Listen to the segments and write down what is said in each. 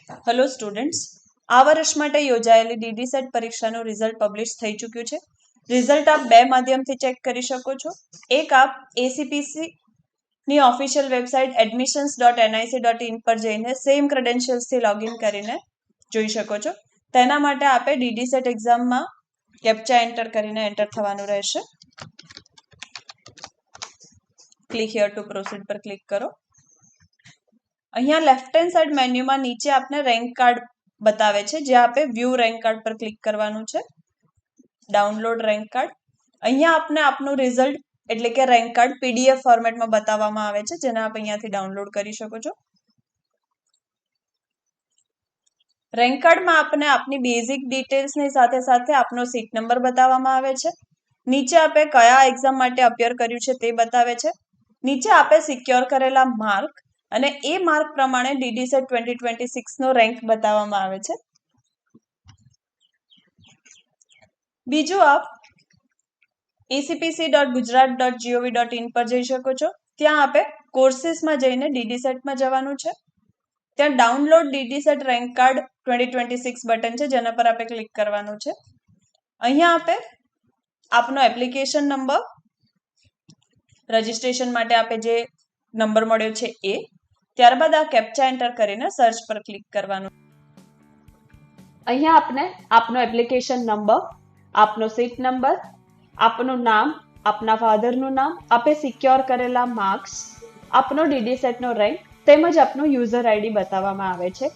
Hello students, આ વર્ષ માટે યોજાયેલી ડીડીસેટ પરીક્ષાનું રિઝલ્ટ પબ્લિશ થઈ ચૂક્યું છે. રિઝલ્ટ આપ બે માધ્યમથી ચેક કરી શકો છો. એક આપ એસીપીસી ની ઓફિશિયલ વેબસાઇટ admissions.nic.in પર જઈને સેમ ક્રેડેન્શિયલ્સથી લોગિન કરીને જોઈ શકો છો. તેના માટે આપે ડીડીસેટ એક્ઝામમાં કેપ્ચા એન્ટર કરીને એન્ટર થવાનું રહેશે. ક્લિક હિયર ટુ પ્રોસીડ પર ક્લિક કરો. અહીંયા લેફ્ટ હેન્ડ સાઈડ મેન્યુમાં નીચે આપને રેન્ક કાર્ડ બતાવે છે, જે આપે વ્યૂ રેન્ક કાર્ડ પર ક્લિક કરવાનું છે. Download rank card. અહીંયા આપને આપનું રિઝલ્ટ એટલે કે રેન્ક કાર્ડ પીડીએફ ફોર્મેટમાં બતાવવામાં આવે છે, જેને આપ અહીંયાથી ડાઉનલોડ કરી શકો છો. રેન્ક કાર્ડમાં આપને આપની બેઝિક ડિટેલ્સની સાથે સાથે આપનો સીટ નંબર બતાવવામાં આવે છે. નીચે આપે કયા એક્ઝામ માટે અપિયર કર્યું છે તે બતાવે છે. નીચે આપે સિક્યોર કરેલા માર્ક અને એ માર્ક પ્રમાણે ડીડીસેટ 2026 નો રેન્ક બતાવવામાં આવે છે. બીજું આપ acpc.gujarat.gov.in પર જઈ શકો છો. ત્યાં આપે કોર્સીસમાં જઈને ડીડીસેટમાં જવાનું છે. ત્યાં ડાઉનલોડ ડીડીસેટ રેન્ક કાર્ડ 2026 બટન છે, જેના પર આપે ક્લિક કરવાનું છે. અહીંયા આપે આપનો એપ્લિકેશન નંબર, રજિસ્ટ્રેશન માટે આપે જે નંબર મળ્યો છે એ, ત્યારબાદ આ કેપ્ચા એન્ટર કરીને સર્ચ પર ક્લિક કરવાનું. અહીંયા આપને આપનો એપ્લિકેશન નંબર, આપનો સીટ નંબર, આપનું નામ, આપના ફાધરનું નામ, આપે સિક્યોર કરેલા માર્ક્સ, આપનો ડીડીસેટનો રેન્ક તેમજ આપનું યુઝર આઈડી બતાવવામાં આવે છે.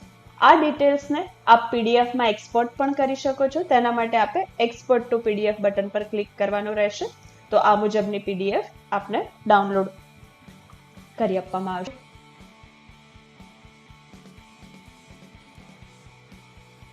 આ ડિટેલ્સને આપ પીડીએફમાં એક્સપોર્ટ પણ કરી શકો છો. તેના માટે આપે એક્સપોર્ટ ટુ પીડીએફ બટન પર ક્લિક કરવાનું રહેશે. તો આ મુજબની પીડીએફ આપને ડાઉનલોડ કરી આપવામાં આવશે.